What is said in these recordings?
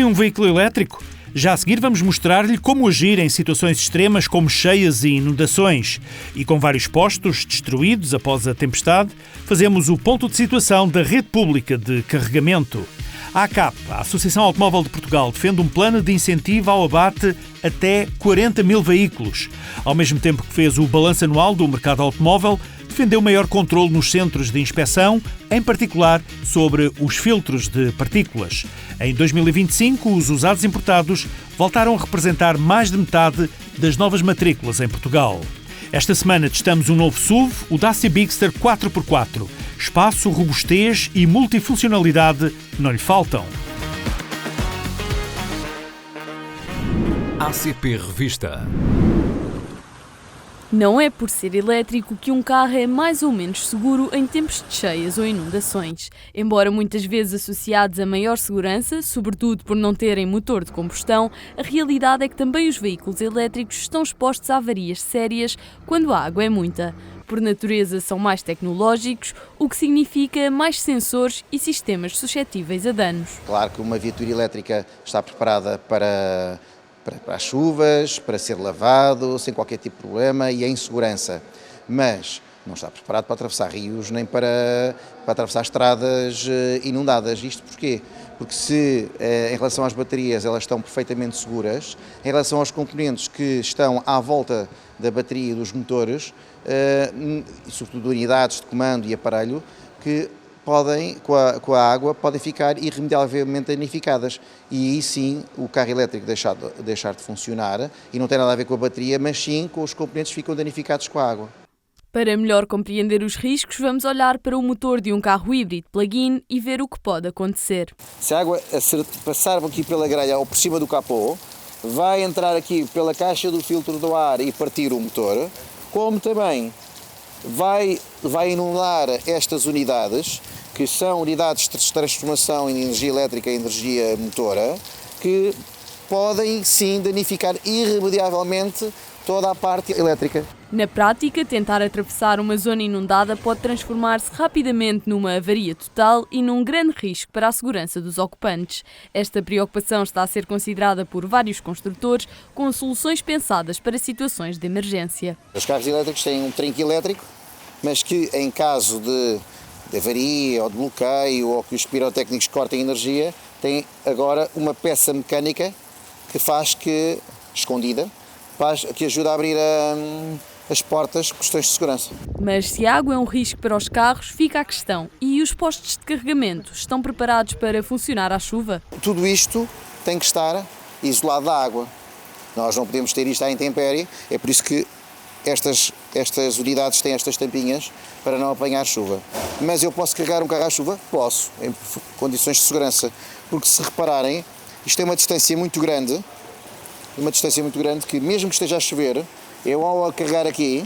um veículo elétrico? Já a seguir vamos mostrar-lhe como agir em situações extremas como cheias e inundações. E com vários postos destruídos após a tempestade, fazemos o ponto de situação da rede pública de carregamento. A ACAP, a Associação Automóvel de Portugal, defende um plano de incentivo ao abate até 40 mil veículos. Ao mesmo tempo que fez o balanço anual do mercado automóvel, defendeu maior controle nos centros de inspeção, em particular sobre os filtros de partículas. Em 2025, os usados importados voltaram a representar mais de metade das novas matrículas em Portugal. Esta semana testamos um novo SUV, o Dacia Bigster 4x4. Espaço, robustez e multifuncionalidade não lhe faltam. ACP Revista. Não é por ser elétrico que um carro é mais ou menos seguro em tempos de cheias ou inundações. Embora muitas vezes associados a maior segurança, sobretudo por não terem motor de combustão, a realidade é que também os veículos elétricos estão expostos a avarias sérias quando a água é muita. Por natureza são mais tecnológicos, o que significa mais sensores e sistemas suscetíveis a danos. Claro que uma viatura elétrica está preparada para as chuvas, para ser lavado, sem qualquer tipo de problema e em segurança, mas não está preparado para atravessar rios nem para atravessar estradas inundadas. Isto porquê? Porque se em relação às baterias elas estão perfeitamente seguras, em relação aos componentes que estão à volta da bateria e dos motores, sobretudo unidades de comando e aparelho, que podem, com a água, podem ficar irremediavelmente danificadas. E aí sim o carro elétrico deixar de funcionar, e não tem nada a ver com a bateria, mas sim com os componentes que ficam danificados com a água. Para melhor compreender os riscos, vamos olhar para o motor de um carro híbrido plug-in e ver o que pode acontecer. Se a água passar aqui pela grelha ou por cima do capô, vai entrar aqui pela caixa do filtro do ar e partir o motor, como também vai inundar estas unidades, que são unidades de transformação em energia elétrica e energia motora, que podem sim danificar irremediavelmente toda a parte elétrica. Na prática, tentar atravessar uma zona inundada pode transformar-se rapidamente numa avaria total e num grande risco para a segurança dos ocupantes. Esta preocupação está a ser considerada por vários construtores com soluções pensadas para situações de emergência. Os carros elétricos têm um trinco elétrico, mas que em caso de avaria ou de bloqueio ou que os pirotécnicos cortem energia, têm agora uma peça mecânica que escondida, que ajuda a abrir as portas, questões de segurança. Mas se a água é um risco para os carros, fica a questão: e os postos de carregamento estão preparados para funcionar à chuva? Tudo isto tem que estar isolado da água. Nós não podemos ter isto à intempérie, é por isso que estas unidades têm estas tampinhas para não apanhar chuva. Mas eu posso carregar um carro à chuva? Posso, em condições de segurança, porque se repararem, isto é uma distância muito grande, que mesmo que esteja a chover, eu ao carregar aqui,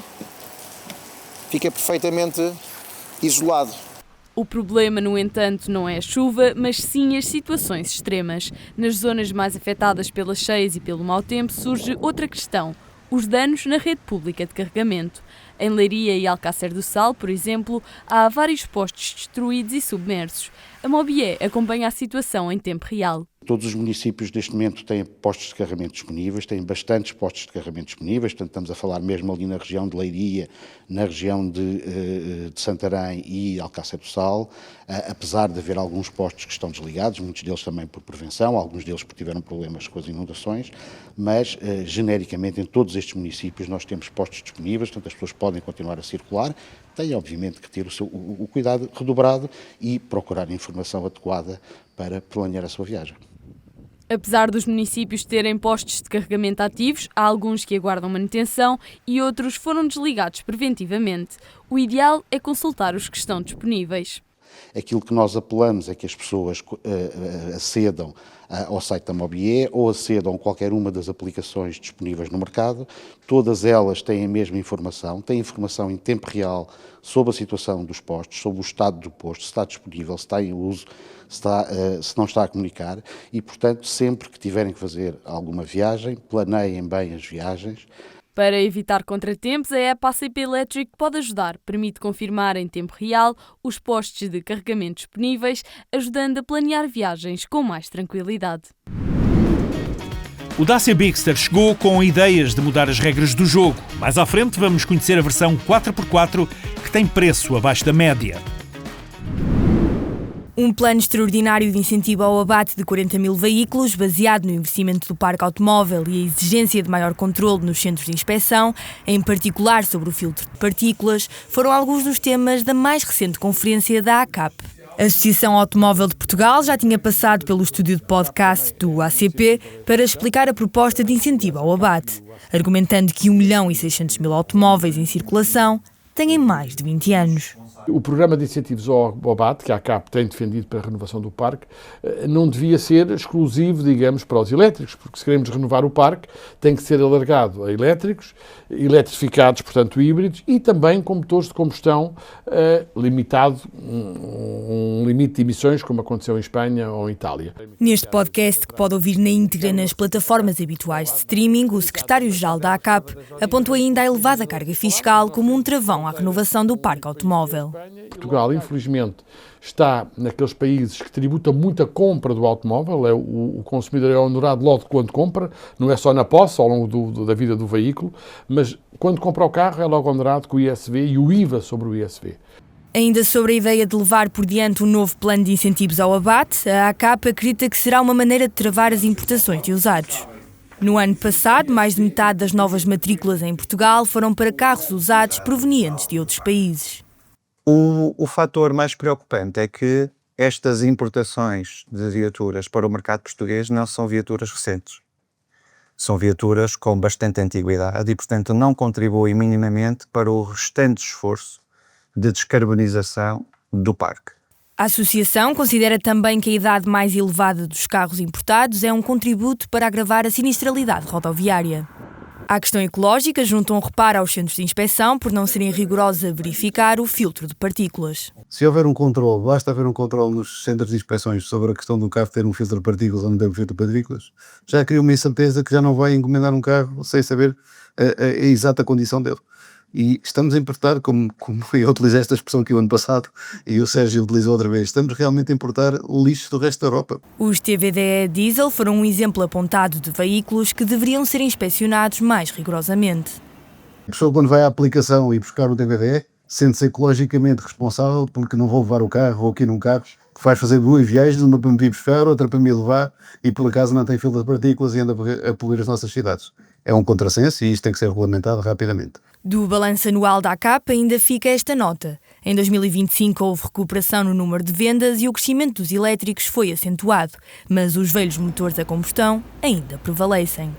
fica perfeitamente isolado. O problema, no entanto, não é a chuva, mas sim as situações extremas. Nas zonas mais afetadas pelas cheias e pelo mau tempo surge outra questão: os danos na rede pública de carregamento. Em Leiria e Alcácer do Sal, por exemplo, há vários postos destruídos e submersos. A Mobié acompanha a situação em tempo real. Todos os municípios neste momento têm postos de carregamento disponíveis, têm bastantes postos de carregamento disponíveis, portanto estamos a falar mesmo ali na região de Leiria, na região de Santarém e Alcácer do Sal, apesar de haver alguns postos que estão desligados, muitos deles também por prevenção, alguns deles porque tiveram problemas com as inundações, mas genericamente em todos estes municípios nós temos postos disponíveis, portanto as pessoas podem continuar a circular, têm obviamente que ter o cuidado redobrado e procurar a informação adequada para planear a sua viagem. Apesar dos municípios terem postos de carregamento ativos, há alguns que aguardam manutenção e outros foram desligados preventivamente. O ideal é consultar os que estão disponíveis. Aquilo que nós apelamos é que as pessoas acedam ao site da Mobié ou acedam a qualquer uma das aplicações disponíveis no mercado. Todas elas têm a mesma informação, têm informação em tempo real sobre a situação dos postos, sobre o estado do posto, se está disponível, se está em uso, se não está a comunicar e, portanto, sempre que tiverem que fazer alguma viagem, planeiem bem as viagens, Para evitar contratempos, a app ACP Electric pode ajudar. Permite confirmar em tempo real os postos de carregamento disponíveis, ajudando a planear viagens com mais tranquilidade. O Dacia Bigster chegou com ideias de mudar as regras do jogo. Mais à frente vamos conhecer a versão 4x4, que tem preço abaixo da média. Um plano extraordinário de incentivo ao abate de 40 mil veículos, baseado no investimento do parque automóvel e a exigência de maior controle nos centros de inspeção, em particular sobre o filtro de partículas, foram alguns dos temas da mais recente conferência da ACAP. A Associação Automóvel de Portugal já tinha passado pelo estúdio de podcast do ACP para explicar a proposta de incentivo ao abate, argumentando que 1.600.000 automóveis em circulação têm mais de 20 anos. O programa de incentivos ao abate, que a ACAP tem defendido para a renovação do parque, não devia ser exclusivo, digamos, para os elétricos, porque se queremos renovar o parque, tem que ser alargado a elétricos, eletrificados, portanto híbridos, e também com motores de combustão limitado, um limite de emissões, como aconteceu em Espanha ou em Itália. Neste podcast, que pode ouvir na íntegra nas plataformas habituais de streaming, o secretário-geral da ACAP apontou ainda a elevada carga fiscal como um travão à renovação do parque automóvel. Portugal, infelizmente, está naqueles países que tributam muito a compra do automóvel. O consumidor é honorado logo quando compra, não é só na posse, ao longo da vida do veículo, mas quando compra o carro é logo honorado com o ISV e o IVA sobre o ISV. Ainda sobre a ideia de levar por diante um novo plano de incentivos ao abate, a ACAP acredita que será uma maneira de travar as importações de usados. No ano passado, mais de metade das novas matrículas em Portugal foram para carros usados provenientes de outros países. O fator mais preocupante é que estas importações de viaturas para o mercado português não são viaturas recentes. São viaturas com bastante antiguidade e, portanto, não contribuem minimamente para o restante esforço de descarbonização do parque. A associação considera também que a idade mais elevada dos carros importados é um contributo para agravar a sinistralidade rodoviária. À questão ecológica, juntam um reparo aos centros de inspeção por não serem rigorosos a verificar o filtro de partículas. Se houver um controle, basta haver um controle nos centros de inspeções sobre a questão do carro ter um filtro de partículas ou não ter um filtro de partículas, já cria uma incerteza que já não vai encomendar um carro sem saber a exata condição dele. E estamos a importar, como eu utilizei esta expressão aqui o ano passado, e o Sérgio utilizou outra vez, estamos realmente a importar lixo do resto da Europa. Os TVDE diesel foram um exemplo apontado de veículos que deveriam ser inspecionados mais rigorosamente. A pessoa, quando vai à aplicação e buscar o TVDE, sente-se ecologicamente responsável porque não vou levar o carro ou aqui num carro que faz fazer 2 viagens, uma para me vir buscar, outra para me levar, e por acaso não tem filtro de partículas e anda a poluir as nossas cidades. É um contrassenso e isto tem que ser regulamentado rapidamente. Do balanço anual da ACAP ainda fica esta nota. Em 2025 houve recuperação no número de vendas e o crescimento dos elétricos foi acentuado, mas os velhos motores a combustão ainda prevalecem.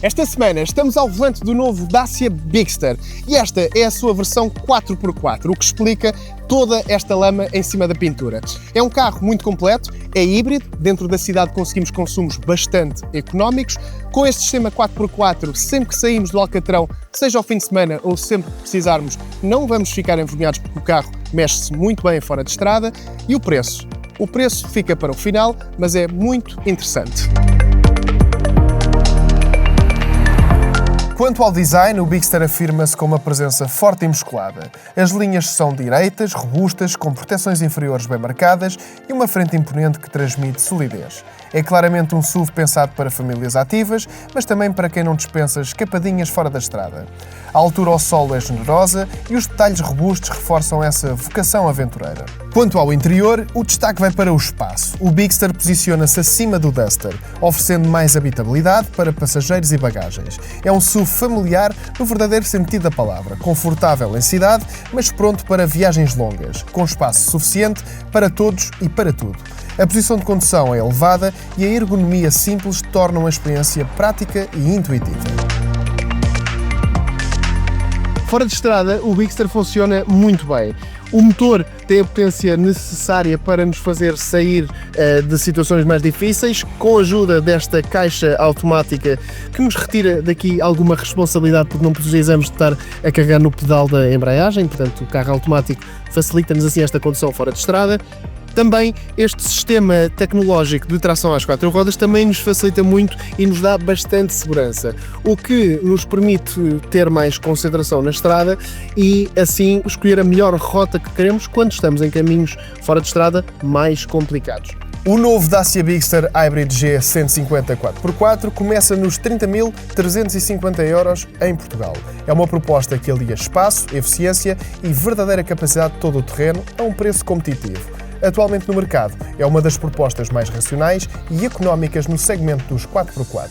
Esta semana estamos ao volante do novo Dacia Bigster e esta é a sua versão 4x4, o que explica toda esta lama em cima da pintura. É um carro muito completo, é híbrido, dentro da cidade conseguimos consumos bastante económicos. Com este sistema 4x4, sempre que saímos do Alcatrão, seja ao fim de semana ou sempre que precisarmos, não vamos ficar envergonhados porque o carro mexe-se muito bem fora de estrada. E o preço? O preço fica para o final, mas é muito interessante. Quanto ao design, o Bigster afirma-se com uma presença forte e musculada. As linhas são direitas, robustas, com proteções inferiores bem marcadas e uma frente imponente que transmite solidez. É claramente um SUV pensado para famílias ativas, mas também para quem não dispensa escapadinhas fora da estrada. A altura ao solo é generosa e os detalhes robustos reforçam essa vocação aventureira. Quanto ao interior, o destaque vai para o espaço. O Bigster posiciona-se acima do Duster, oferecendo mais habitabilidade para passageiros e bagagens. É um SUV familiar no verdadeiro sentido da palavra, confortável em cidade, mas pronto para viagens longas, com espaço suficiente para todos e para tudo. A posição de condução é elevada e a ergonomia simples tornam a experiência prática e intuitiva. Fora de estrada, o Bigster funciona muito bem. O motor tem a potência necessária para nos fazer sair de situações mais difíceis, com a ajuda desta caixa automática que nos retira daqui alguma responsabilidade, porque não precisamos de estar a carregar no pedal da embreagem. Portanto, o carro automático facilita-nos assim esta condução fora de estrada. Também este sistema tecnológico de tração às 4 rodas também nos facilita muito e nos dá bastante segurança, o que nos permite ter mais concentração na estrada e assim escolher a melhor rota que queremos quando estamos em caminhos fora de estrada mais complicados. O novo Dacia Bigster Hybrid G 150 4x4 começa nos 30.350 € em Portugal. É uma proposta que alia espaço, eficiência e verdadeira capacidade de todo o terreno a um preço competitivo. Atualmente no mercado, é uma das propostas mais racionais e económicas no segmento dos 4x4.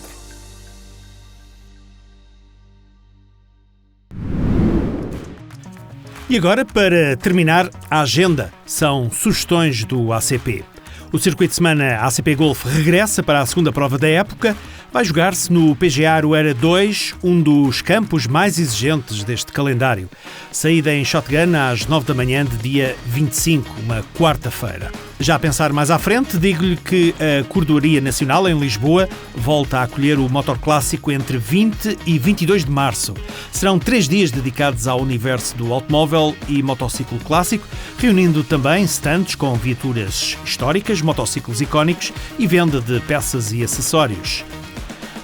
E agora, para terminar, a agenda são sugestões do ACP. O circuito de semana ACP Golf regressa para a segunda prova da época. Vai jogar-se no PGA Aroeira 2, um dos campos mais exigentes deste calendário. Saída em shotgun às 9 da manhã de dia 25, uma quarta-feira. Já a pensar mais à frente, digo-lhe que a Cordoaria Nacional em Lisboa volta a acolher o Motor Clássico entre 20 e 22 de março. Serão 3 dias dedicados ao universo do automóvel e motociclo clássico, reunindo também stands com viaturas históricas, motociclos icónicos e venda de peças e acessórios.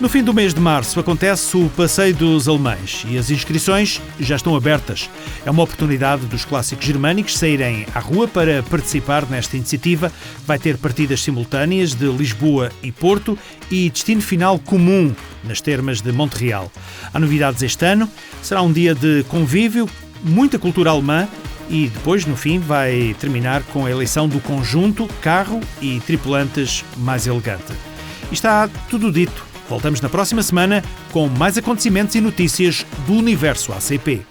No fim do mês de março acontece o Passeio dos Alemães e as inscrições já estão abertas. É uma oportunidade dos clássicos germânicos saírem à rua para participar nesta iniciativa. Vai ter partidas simultâneas de Lisboa e Porto e destino final comum nas termas de Montreal. Há novidades este ano, será um dia de convívio, muita cultura alemã e depois, no fim, vai terminar com a eleição do conjunto, carro e tripulantes mais elegante. E está tudo dito. Voltamos na próxima semana com mais acontecimentos e notícias do universo ACP.